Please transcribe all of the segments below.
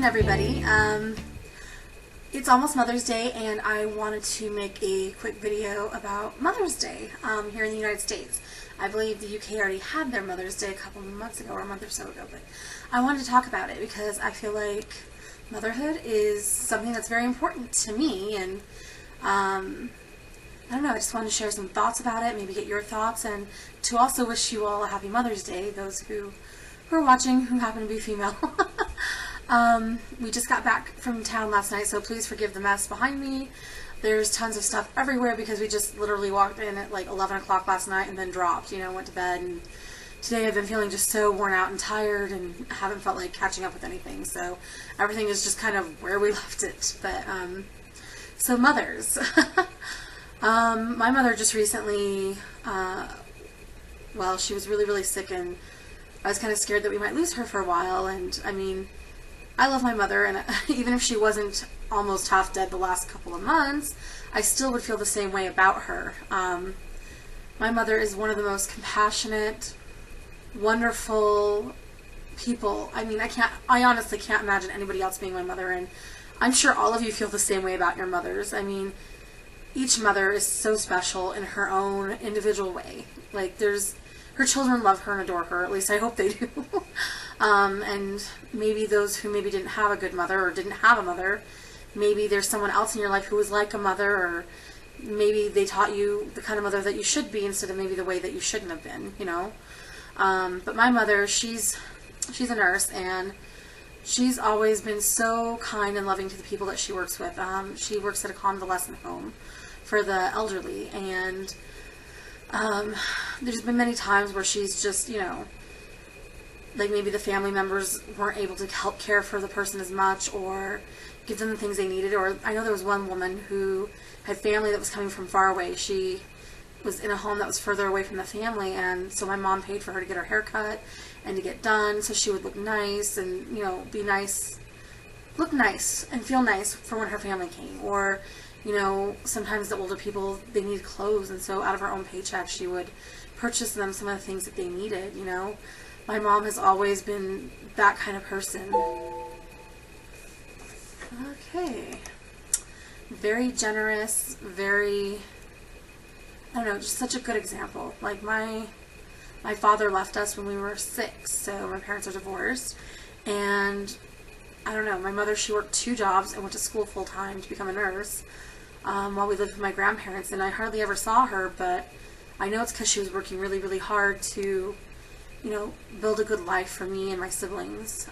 afternoon, everybody. It's almost Mother's Day, and I wanted to make a quick video about Mother's Day here in the United States. I believe the UK already had their Mother's Day a couple of months ago, or a month or so ago, but I wanted to talk about it because I feel like motherhood is something that's very important to me, and I don't know, I just wanted to share some thoughts about it, maybe get your thoughts, and to also wish you all a happy Mother's Day, those who are watching who happen to be female. We just got back from town last night, so please forgive the mess behind me. There's tons of stuff everywhere because we just literally walked in at like 11 o'clock last night and then dropped, went to bed, and today I've been feeling just so worn out and tired and haven't felt like catching up with anything, so everything is just kind of where we left it. But so mothers. My mother just recently, well, she was really sick, and I was kind of scared that we might lose her for a while. And I mean, I love my mother, and even if she wasn't almost half dead the last couple of months, I still would feel the same way about her. My mother is one of the most compassionate, wonderful people. I mean, I honestly can't imagine anybody else being my mother, and I'm sure all of you feel the same way about your mothers. I mean, each mother is so special in her own individual way. Like, her children love her and adore her, at least I hope they do. And maybe those who maybe didn't have a good mother or didn't have a mother, maybe there's someone else in your life who was like a mother, or maybe they taught you the kind of mother that you should be instead of maybe the way that you shouldn't have been, But my mother, she's a nurse, and she's always been so kind and loving to the people that she works with. She works at a convalescent home for the elderly, and there's been many times where she's just, like maybe the family members weren't able to help care for the person as much or give them the things they needed. Or I know there was one woman who had family that was coming from far away. She was in a home that was further away from the family, and so my mom paid for her to get her hair cut and to get done so she would look nice and, be nice, look nice and feel nice for when her family came. Or, sometimes the older people, they needed clothes, and so out of her own paycheck she would purchase them some of the things that they needed, My mom has always been that kind of person. Okay. Very generous, very, I don't know, just such a good example. Like my father left us when we were 6, so my parents are divorced, and I don't know, my mother, she worked 2 jobs and went to school full-time to become a nurse while we lived with my grandparents, and I hardly ever saw her, but I know it's because she was working really hard to, build a good life for me and my siblings.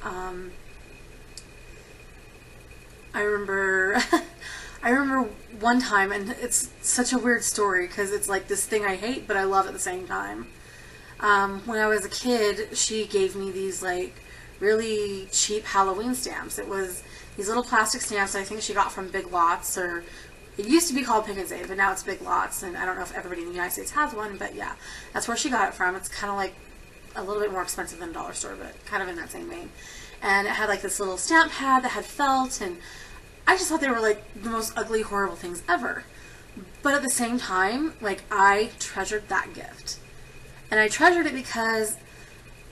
I remember one time, and it's such a weird story because it's like this thing I hate but I love at the same time. When I was a kid, she gave me these like really cheap Halloween stamps. It was these little plastic stamps I think she got from Big Lots, or it used to be called Pick and Save, but now it's Big Lots, and I don't know if everybody in the United States has one, but yeah, that's where she got it from. It's kind of like a little bit more expensive than a dollar store, but kind of in that same vein. And it had like this little stamp pad that had felt, and I just thought they were like the most ugly, horrible things ever. But at the same time, like, I treasured that gift. And I treasured it because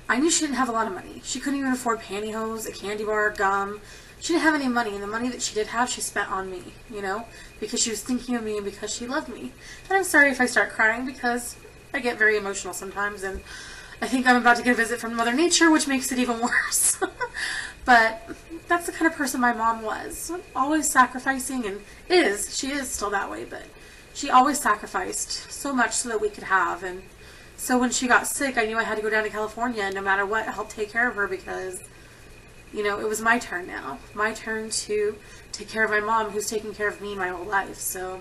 I knew she didn't have a lot of money. She couldn't even afford pantyhose, a candy bar, gum. She didn't have any money, and the money that she did have, she spent on me, because she was thinking of me and because she loved me. And I'm sorry if I start crying because I get very emotional sometimes, and I think I'm about to get a visit from Mother Nature, which makes it even worse. But that's the kind of person my mom was. Always sacrificing, and she is still that way, but she always sacrificed so much so that we could have. And so when she got sick, I knew I had to go down to California and no matter what, help take care of her, because, it was my turn now. My turn to take care of my mom, who's taken care of me my whole life. So,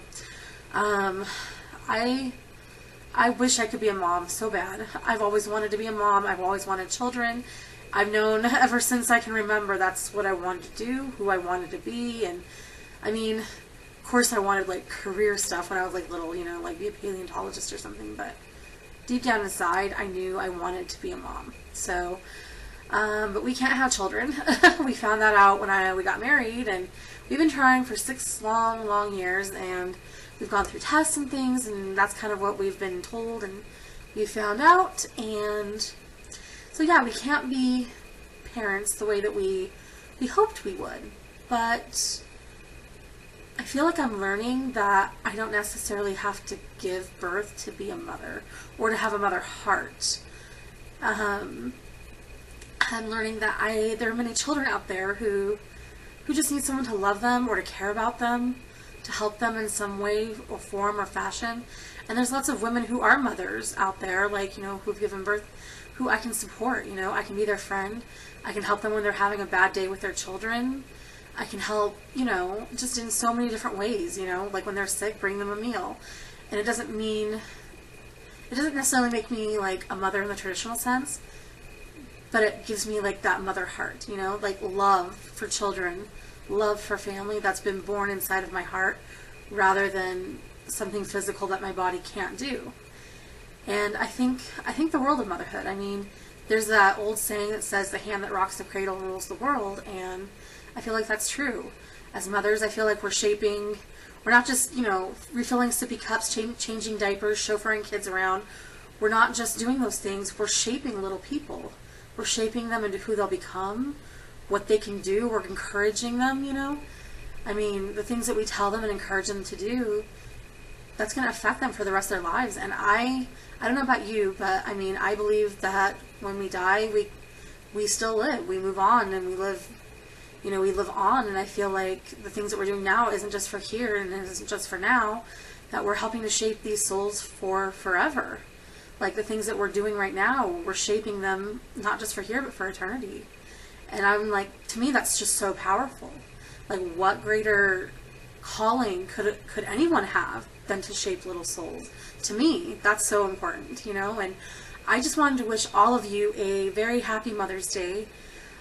I wish I could be a mom so bad. I've always wanted to be a mom. I've always wanted children. I've known ever since I can remember that's what I wanted to do, who I wanted to be. And I mean, of course I wanted like career stuff when I was like little, like be a paleontologist or something, but deep down inside I knew I wanted to be a mom. So, but we can't have children. We found that out when we got married, and we've been trying for 6 long years, and we've gone through tests and things, and that's kind of what we've been told and we found out. And so yeah, we can't be parents the way that we we hoped we would. But I feel like I'm learning that I don't necessarily have to give birth to be a mother or to have a mother heart. I'm learning that there are many children out there who just need someone to love them or to care about them, to help them in some way or form or fashion. And there's lots of women who are mothers out there, like, you know, who've given birth, who I can support. You know, I can be their friend. I can help them when they're having a bad day with their children. I can help, you know, just in so many different ways, you know, like when they're sick, bring them a meal. And it doesn't necessarily make me like a mother in the traditional sense, but it gives me like that mother heart, you know, like love for children, love for family that's been born inside of my heart rather than something physical that my body can't do. And I think the world of motherhood. I mean, there's that old saying that says the hand that rocks the cradle rules the world, and I feel like that's true. As mothers, I feel like we're not just, you know, refilling sippy cups, changing diapers, chauffeuring kids around. We're not just doing those things. We're shaping little people. We're shaping them into who they'll become, what they can do. We're encouraging them, you know. I mean, the things that we tell them and encourage them to do, that's going to affect them for the rest of their lives. And I don't know about you, but I mean, I believe that when we die, we still live. We move on and we live, you know, we live on. And I feel like the things that we're doing now isn't just for here and it isn't just for now, that we're helping to shape these souls for forever. Like the things that we're doing right now, we're shaping them not just for here, but for eternity. And I'm like, to me, that's just so powerful. Like, what greater calling could anyone have than to shape little souls? To me, that's so important, you know. And I just wanted to wish all of you a very happy Mother's Day.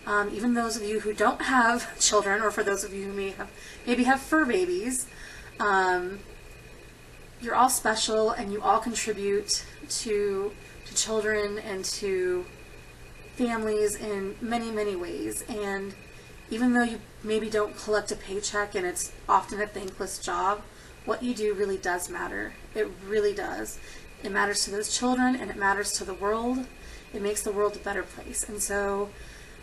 Even those of you who don't have children, or for those of you who maybe have fur babies, you're all special and you all contribute to children and to families in many, many ways. And even though you maybe don't collect a paycheck and it's often a thankless job, what you do really does matter. It really does. It matters to those children and it matters to the world. It makes the world a better place. And so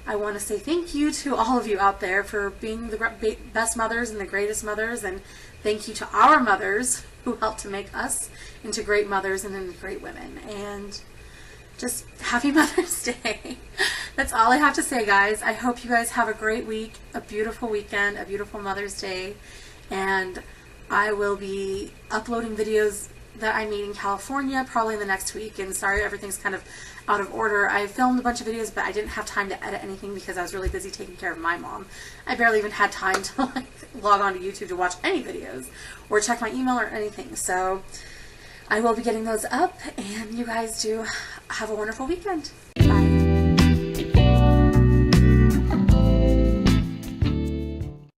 I want to say thank you to all of you out there for being the best mothers and the greatest mothers, and thank you to our mothers who helped to make us into great mothers and into great women. And just happy Mother's Day. That's all I have to say, guys. I hope you guys have a great week, a beautiful weekend, a beautiful Mother's Day, and I will be uploading videos that I made in California probably in the next week. And sorry, everything's kind of out of order. I filmed a bunch of videos, but I didn't have time to edit anything because I was really busy taking care of my mom. I barely even had time to like log on to YouTube to watch any videos or check my email or anything. So I will be getting those up, and you guys do have a wonderful weekend.